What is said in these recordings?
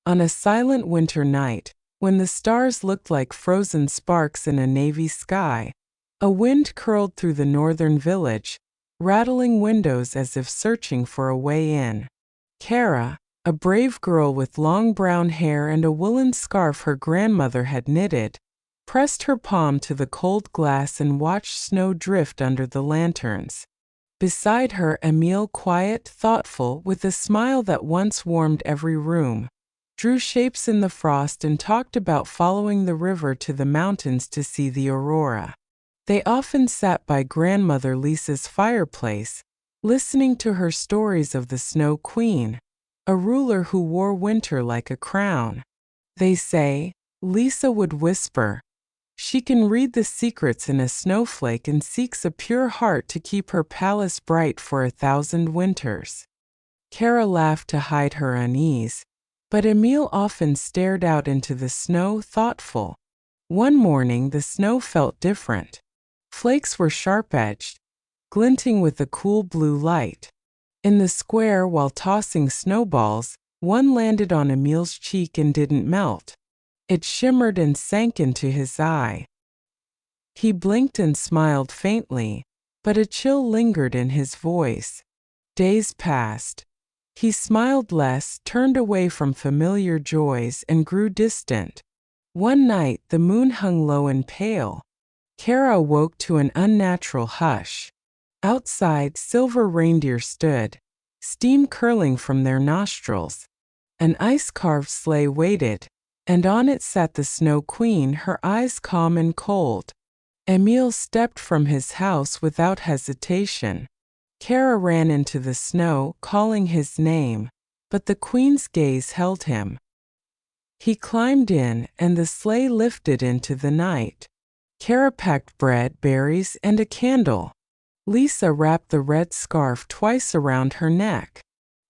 On a silent winter night, when the stars looked like frozen sparks in a navy sky, a wind curled through the northern village, rattling windows as if searching for a way in. Kara, a brave girl with long brown hair and a woolen scarf her grandmother had knitted, pressed her palm to the cold glass and watched snow drift under the lanterns. Beside her, Emile, quiet, thoughtful, with a smile that once warmed every room, drew shapes in the frost and talked about following the river to the mountains to see the aurora. They often sat by Grandmother Lisa's fireplace, listening to her stories of the Snow Queen, a ruler who wore winter like a crown. "They say," Lisa would whisper, "she can read the secrets in a snowflake and seeks a pure heart to keep her palace bright for 1,000 winters." Kara laughed to hide her unease, but Emile often stared out into the snow, thoughtful. One morning the snow felt different. Flakes were sharp-edged, glinting with a cool blue light. In the square, while tossing snowballs, one landed on Emile's cheek and didn't melt. It shimmered and sank into his eye. He blinked and smiled faintly, but a chill lingered in his voice. Days passed. He smiled less, turned away from familiar joys, and grew distant. One night the moon hung low and pale. Kara awoke to an unnatural hush. Outside, silver reindeer stood, steam curling from their nostrils. An ice-carved sleigh waited, and on it sat the Snow Queen, her eyes calm and cold. Emile stepped from his house without hesitation. Kara ran into the snow, calling his name, but the Queen's gaze held him. He climbed in, and the sleigh lifted into the night. Kara packed bread, berries, and a candle. Lisa wrapped the red scarf twice around her neck.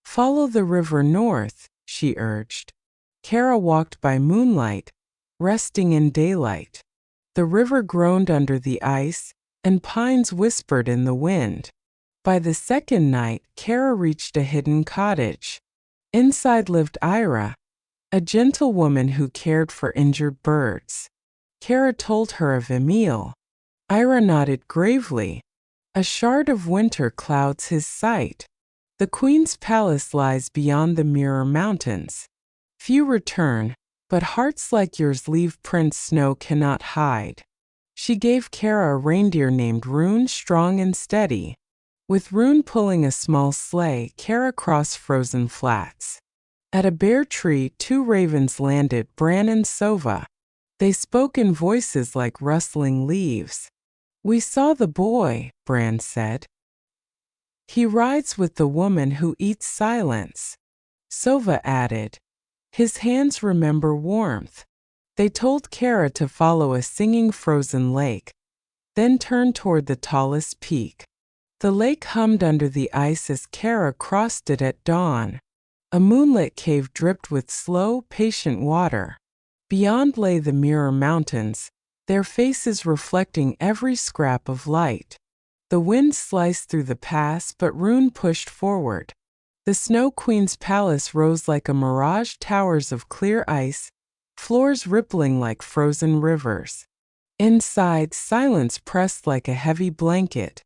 "Follow the river north," she urged. Kara walked by moonlight, resting in daylight. The river groaned under the ice, and pines whispered in the wind. By the second night, Kara reached a hidden cottage. Inside lived Ira, a gentlewoman who cared for injured birds. Kara told her of Emile. Ira nodded gravely. "A shard of winter clouds his sight. The Queen's palace lies beyond the Mirror Mountains. Few return, but hearts like yours leave prints snow cannot hide." She gave Kara a reindeer named Rune, strong and steady. With Rune pulling a small sleigh, Kara crossed frozen flats. At a bare tree, 2 ravens landed, Bran and Sova. They spoke in voices like rustling leaves. "We saw the boy," Bran said. "He rides with the woman who eats silence," Sova added. "His hands remember warmth." They told Kara to follow a singing frozen lake, then turn toward the tallest peak. The lake hummed under the ice as Kara crossed it at dawn. A moonlit cave dripped with slow, patient water. Beyond lay the Mirror Mountains, their faces reflecting every scrap of light. The wind sliced through the pass, but Rune pushed forward. The Snow Queen's palace rose like a mirage, towers of clear ice, floors rippling like frozen rivers. Inside, silence pressed like a heavy blanket.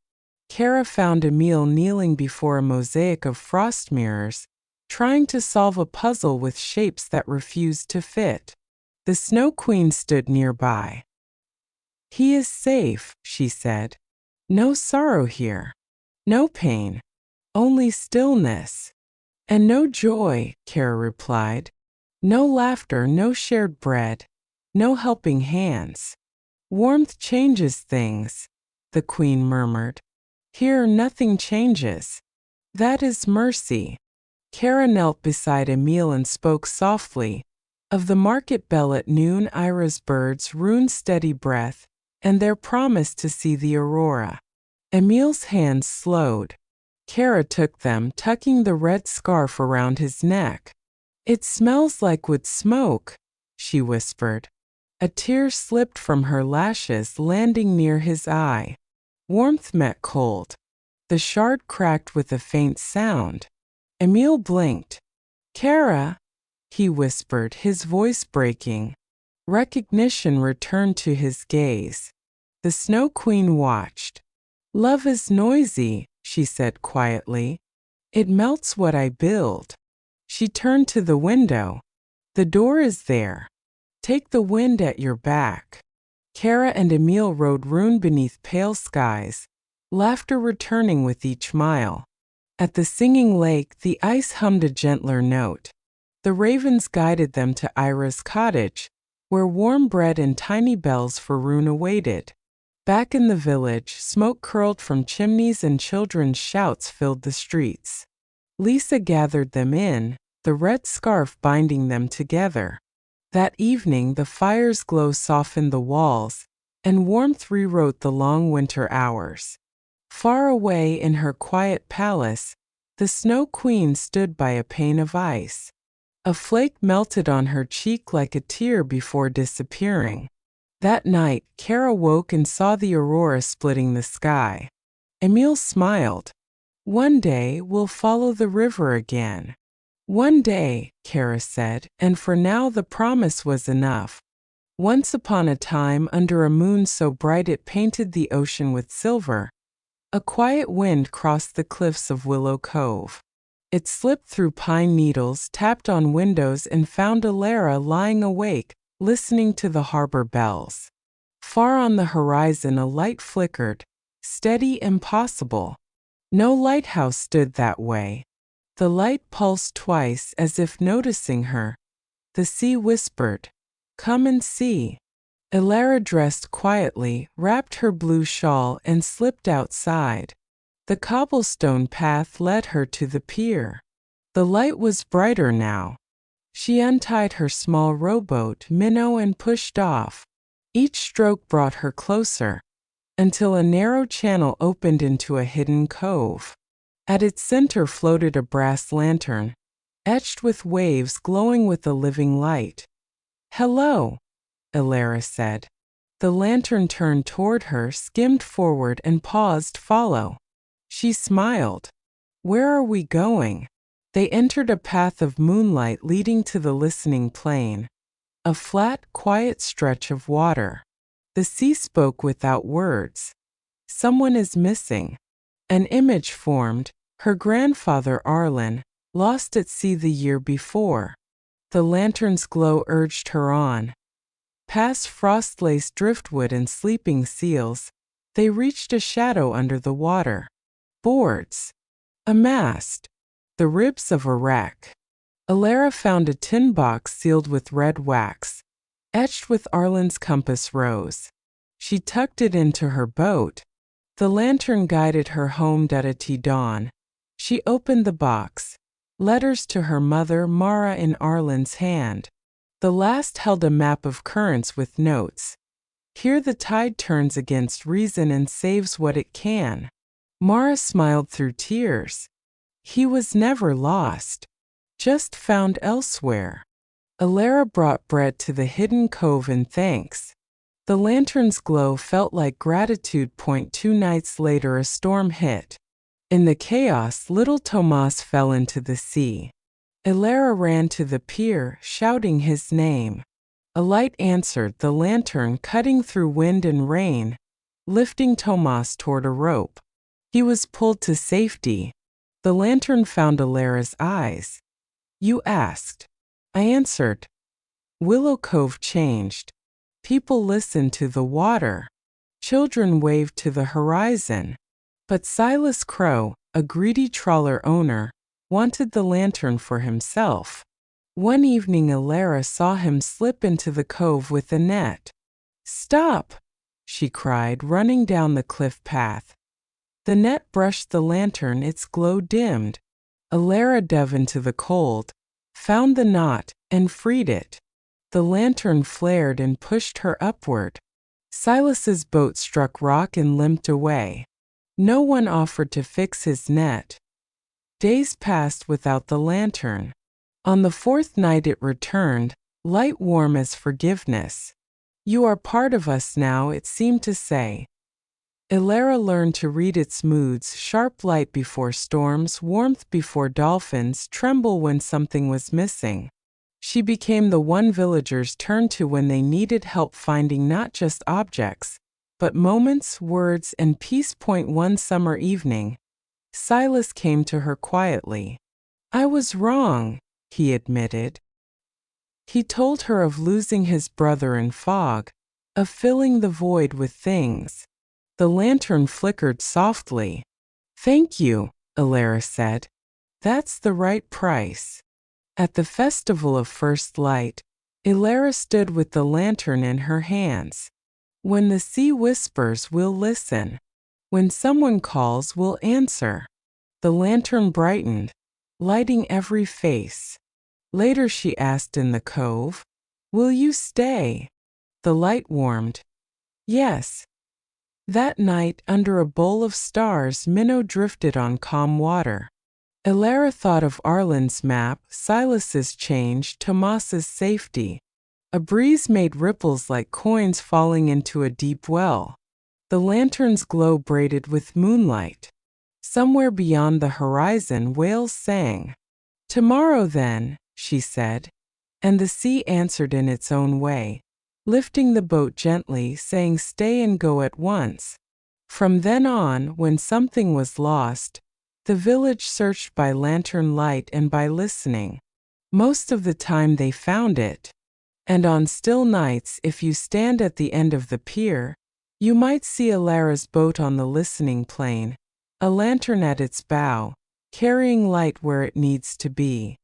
Kara found Emile kneeling before a mosaic of frost mirrors, trying to solve a puzzle with shapes that refused to fit. The Snow Queen stood nearby. "He is safe," she said. "No sorrow here. No pain. Only stillness." "And no joy," Kara replied. "No laughter, no shared bread, no helping hands." "Warmth changes things," the Queen murmured. "Here nothing changes. That is mercy." Kara knelt beside Emile and spoke softly, of the market bell at noon, Ira's birds, Rune's steady breath, and their promise to see the aurora. Emile's hands slowed. Kara took them, tucking the red scarf around his neck. "It smells like wood smoke," she whispered. A tear slipped from her lashes, landing near his eye. Warmth met cold. The shard cracked with a faint sound. Emile blinked. "Kara!" he whispered, his voice breaking. Recognition returned to his gaze. The Snow Queen watched. "Love is noisy," she said quietly. "It melts what I build." She turned to the window. "The door is there. Take the wind at your back." Kara and Emil rode Rune beneath pale skies, laughter returning with each mile. At the singing lake, the ice hummed a gentler note. The ravens guided them to Ira's cottage, where warm bread and tiny bells for Rune awaited. Back in the village, smoke curled from chimneys and children's shouts filled the streets. Lisa gathered them in, the red scarf binding them together. That evening the fire's glow softened the walls, and warmth rewrote the long winter hours. Far away in her quiet palace, the Snow Queen stood by a pane of ice. A flake melted on her cheek like a tear before disappearing. That night, Kara woke and saw the aurora splitting the sky. Emil smiled. "One day we'll follow the river again." "One day," Kara said, and for now the promise was enough. Once upon a time, under a moon so bright it painted the ocean with silver, a quiet wind crossed the cliffs of Willow Cove. It slipped through pine needles, tapped on windows, and found Alara lying awake, listening to the harbor bells. Far on the horizon a light flickered, steady, impossible. No lighthouse stood that way. The light pulsed twice as if noticing her. The sea whispered, "Come and see." Alara dressed quietly, wrapped her blue shawl, and slipped outside. The cobblestone path led her to the pier. The light was brighter now. She untied her small rowboat, Minnow, and pushed off. Each stroke brought her closer, until a narrow channel opened into a hidden cove. At its center floated a brass lantern, etched with waves glowing with a living light. "Hello," Alara said. The lantern turned toward her, skimmed forward, and paused. "Follow." She smiled. "Where are we going?" They entered a path of moonlight leading to the listening plain, a flat, quiet stretch of water. The sea spoke without words. "Someone is missing." An image formed, her grandfather Arlen, lost at sea the year before. The lantern's glow urged her on. Past frost-laced driftwood and sleeping seals, they reached a shadow under the water. Boards. A mast. The ribs of a wreck. Alara found a tin box sealed with red wax, etched with Arlen's compass rose. She tucked it into her boat. The lantern guided her home at dawn. She opened the box. Letters to her mother, Mara, in Arlen's hand. The last held a map of currents with notes. "Here the tide turns against reason and saves what it can." Mara smiled through tears. He was never lost, just found elsewhere. Alara brought bread to the hidden cove in thanks. The lantern's glow felt like gratitude. 2 nights later a storm hit. In the chaos, little Tomas fell into the sea. Alara ran to the pier, shouting his name. A light answered, the lantern cutting through wind and rain, lifting Tomas toward a rope. He was pulled to safety. The lantern found Alara's eyes. "You asked." I answered. Willow Cove changed. People listened to the water. Children waved to the horizon. But Silas Crow, a greedy trawler owner, wanted the lantern for himself. One evening Alara saw him slip into the cove with a net. "Stop!" she cried, running down the cliff path. The net brushed the lantern, its glow dimmed. Alara dove into the cold, found the knot, and freed it. The lantern flared and pushed her upward. Silas's boat struck rock and limped away. No one offered to fix his net. Days passed without the lantern. On the 4th night it returned, light warm as forgiveness. "You are part of us now," it seemed to say. Alara learned to read its moods: sharp light before storms, warmth before dolphins, tremble when something was missing. She became the one villagers turned to when they needed help finding not just objects, but moments, words, and peace. One summer evening, Silas came to her quietly. "I was wrong," he admitted. He told her of losing his brother in fog, of filling the void with things. The lantern flickered softly. "Thank you," Elara said. "That's the right price." At the festival of first light, Elara stood with the lantern in her hands. When the sea whispers, we'll listen. When someone calls, we'll answer. The lantern brightened, lighting every face. Later she asked in the cove, "Will you stay?" The light warmed. "Yes." That night, under a bowl of stars, Minnow drifted on calm water. Elara thought of Arlen's map, Silas's change, Tomas's safety. A breeze made ripples like coins falling into a deep well. The lantern's glow braided with moonlight. Somewhere beyond the horizon, whales sang. "Tomorrow, then," she said. And the sea answered in its own way, lifting the boat gently, saying, "Stay and go at once." From then on, when something was lost, the village searched by lantern light and by listening. Most of the time they found it. And on still nights, if you stand at the end of the pier, you might see Elara's boat on the listening plain, a lantern at its bow, carrying light where it needs to be.